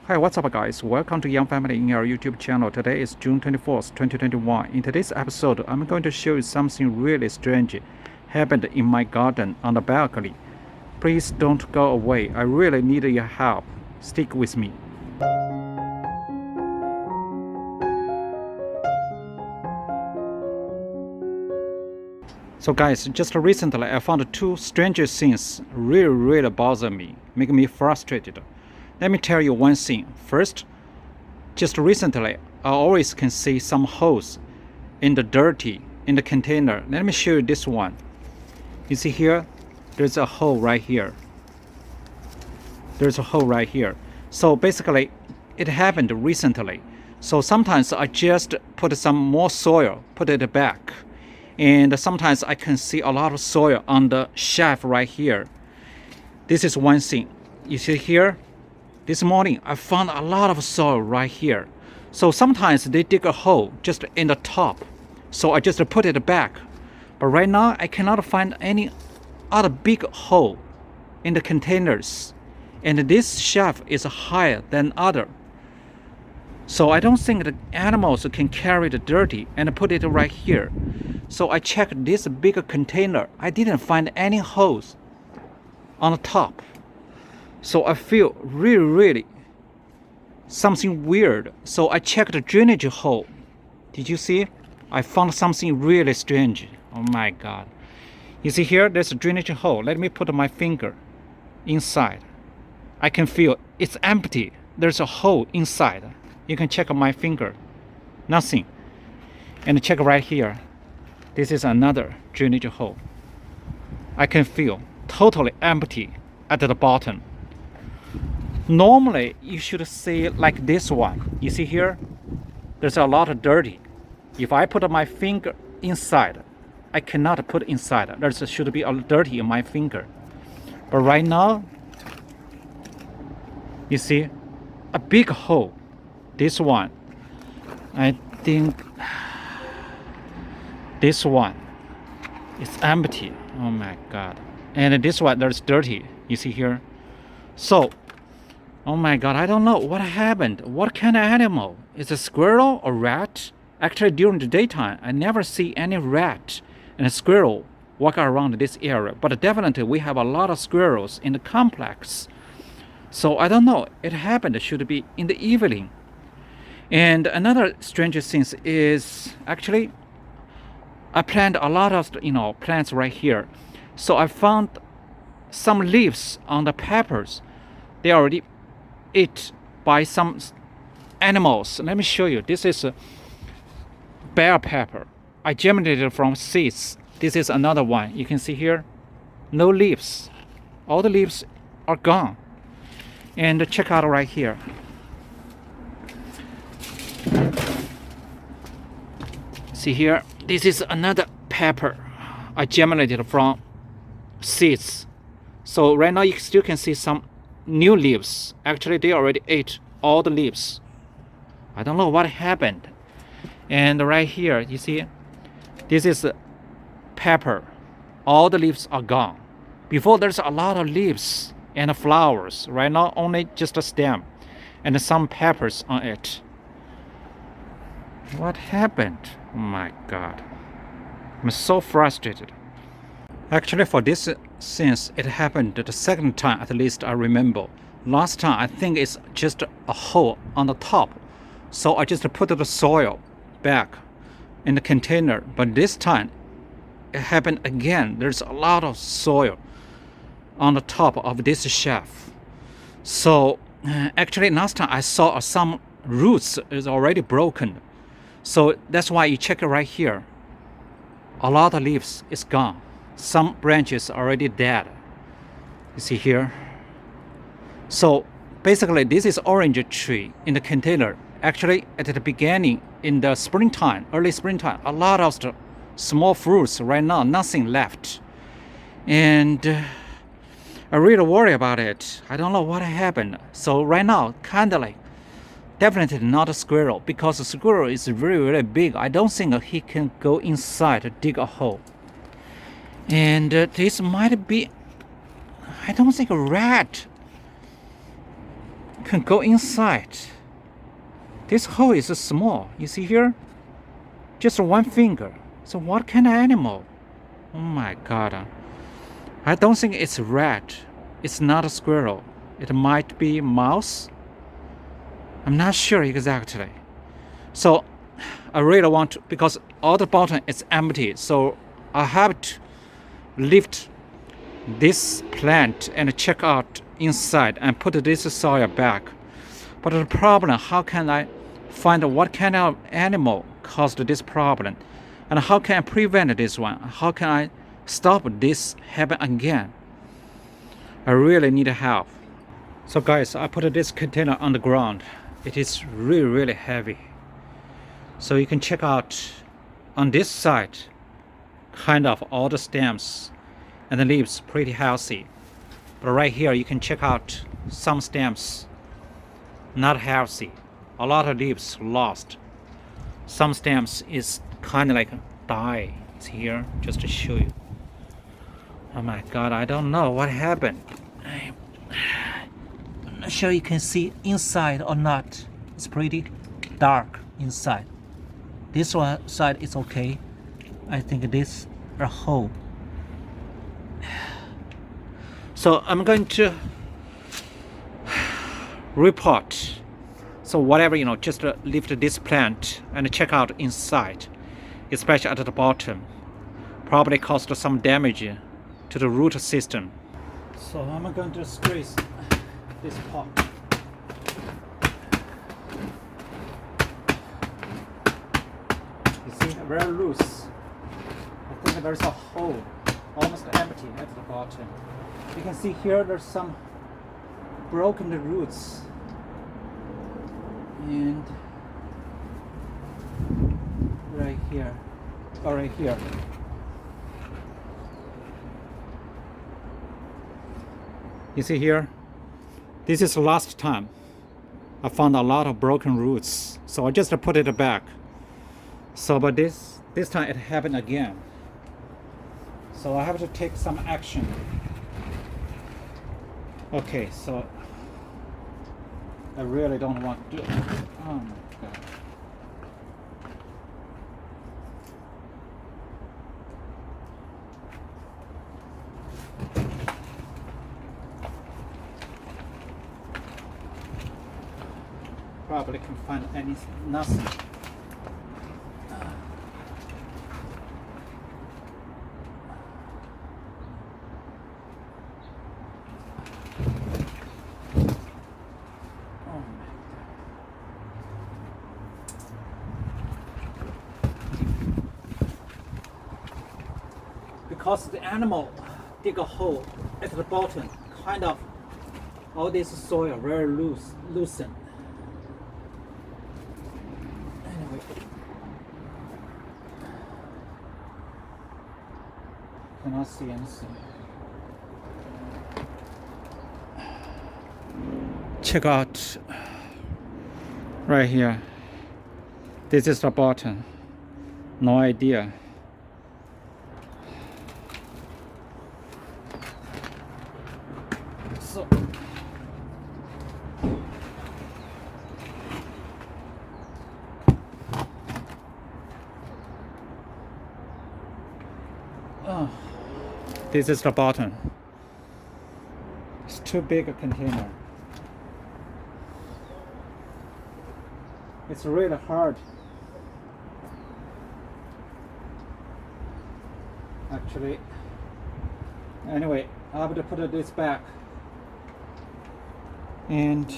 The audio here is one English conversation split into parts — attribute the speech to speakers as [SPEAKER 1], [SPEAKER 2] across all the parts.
[SPEAKER 1] Hi, what's up guys? Welcome to Young Family in our YouTube channel. Today is June 24th, 2021. In today's episode, I'm going to show you something really strange happened in my garden on the balcony. Please don't go away. I really need your help. Stick with me. So guys, just recently I found two strange things really bother me, make me frustrated. Let me tell you one thing. First, just recently, I always can see some holes in the container. Let me show you this one. You see here, there's a hole right here. There's a hole right here. So basically, it happened recently. So sometimes I just put some more soil, put it back. And sometimes I can see a lot of soil on the shelf right here. This is one thing. You see here? This morning, I found a lot of soil right here. So sometimes they dig a hole just in the top. So I just put it back. But right now, I cannot find any other big hole in the containers. And this shelf is higher than other. So I don't think the animals can carry the dirty and put it right here. So I checked this big container. I didn't find any holes on the top. So I feel really something weird. So I checked the drainage hole. Did you see? I found something really strange. Oh my God. You see here, there's a drainage hole. Let me put my finger inside. I can feel it's empty. There's a hole inside. You can check my finger. Nothing. And check right here. This is another drainage hole. I can feel totally empty at the bottom. Normally, you should see like this one. You see here? There's a lot of dirty. If I put my finger inside, I cannot put inside. There should be a dirty in my finger. But right now, you see a big hole. This one, I think this one is empty. Oh my God. And this one, there's dirty. You see here? So, oh my God, I don't know what happened. What kind of animal? Is it a squirrel or rat? Actually, during the daytime, I never see any rat and a squirrel walk around this area. But definitely, we have a lot of squirrels in the complex. So I don't know. It happened. It should be in the evening. And another strange thing is actually, I planted a lot of plants right here. So I found some leaves on the peppers. They already eat by some animals. Let me show you. This is a bell pepper. I germinated from seeds. This is another one. You can see here, no leaves. All the leaves are gone. And check out right here. See here, this is another pepper. I germinated from seeds. So right now you still can see some new leaves. Actually, they already ate all the leaves. I don't know what happened. And right here, you see, this is pepper. All the leaves are gone. Before, there's a lot of leaves and flowers. Right now, only just a stem and some peppers on it. What happened? Oh my God. I'm so frustrated. Actually, for this, since it happened the second time, at least I remember. Last time, I think it's just a hole on the top. So I just put the soil back in the container. But this time, it happened again. There's a lot of soil on the top of this shelf. So actually, last time I saw some roots is already broken. So that's why you check it right here. A lot of leaves is gone. Some branches are already dead. You see here? So basically, this is orange tree in the container. Actually, at the beginning, in the springtime, early springtime, a lot of the small fruits. Right now, nothing left. And I really worry about it. I don't know what happened. So right now, kind of like, definitely not a squirrel, because a squirrel is really big. I don't think he can go inside to dig a hole. And this might be, I don't think a rat. can go inside. This hole is small. You see here? Just one finger. So what kind of animal? Oh my god. I don't think it's rat. It's not a squirrel. It might be mouse. I'm not sure exactly. So I really want to, because all the bottom is empty, so I have to lift this plant and check out inside and put this soil back. But the problem, how can I find what kind of animal caused this problem? And how can I prevent this one? How can I stop this happen again? I really need help. So guys, I put this container on the ground. It is really heavy. So you can check out on this side, kind of all the stems and the leaves pretty healthy. But right here you can check out some stems not healthy. A lot of leaves lost. Some stems is kind of like die. It's here just to show you. Oh my god, I don't know what happened. I'm not sure you can see inside or not. It's pretty dark inside. This one side is okay. I think this a hole. So I'm going to report. So whatever, just lift this plant and check out inside, especially at the bottom. Probably caused some damage to the root system. So I'm going to squeeze this pot. You see, very loose. I think there's a hole, almost empty at the bottom. You can see here there's some broken roots. And right here, or right here. You see here, this is the last time I found a lot of broken roots, so I just put it back. So but this time it happened again, so I have to take some action. Okay, so I really don't want to do it. Oh my god. Probably can find nothing. Because the animal dig a hole at the bottom, kind of all this soil very loosen. Anyway, cannot see anything. Check out right here. This is the bottom. No idea. So this is the bottom. It's too big a container. It's really hard. Actually, anyway, I have to put this back. And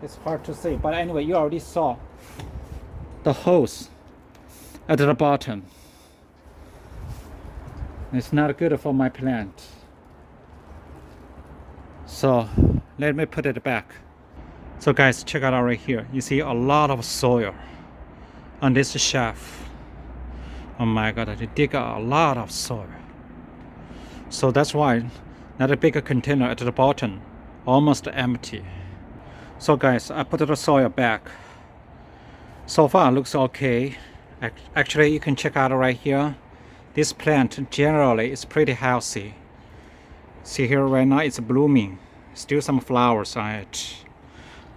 [SPEAKER 1] it's hard to see, but anyway, you already saw the holes at the bottom. It's not good for my plant, so let me put it back. So guys, check out right here. You see a lot of soil on this shelf. Oh my god, they dig a lot of soil. So that's why not a bigger container at the bottom, almost empty. So guys, I put the soil back. So far looks okay. Actually, you can check out right here. This plant generally is pretty healthy. See here right now it's blooming. Still some flowers on it.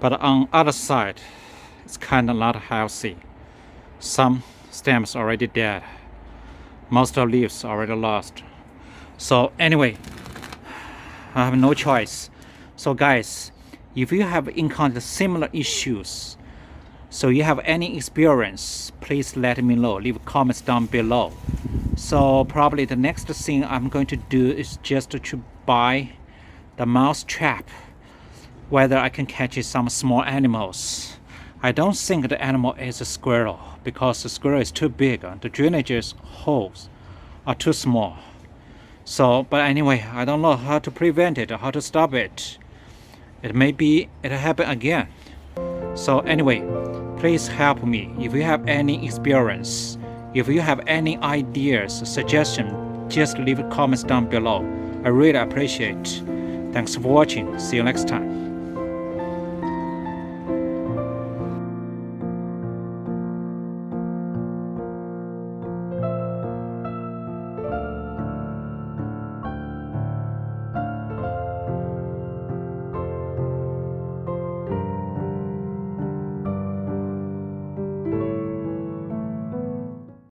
[SPEAKER 1] But on other side, it's kind of not healthy. Some stems already dead. Most of the leaves already lost. So anyway, I have no choice. So guys, if you have encountered similar issues, so you have any experience, please let me know. Leave comments down below. So probably the next thing I'm going to do is just to buy the mouse trap, whether I can catch some small animals. I don't think the animal is a squirrel because the squirrel is too big. The drainage holes are too small. So, but anyway, I don't know how to prevent it, how to stop it. It happen again. So anyway, please help me. If you have any experience, if you have any ideas, suggestions, just leave comments down below. I really appreciate. Thanks for watching. See you next time.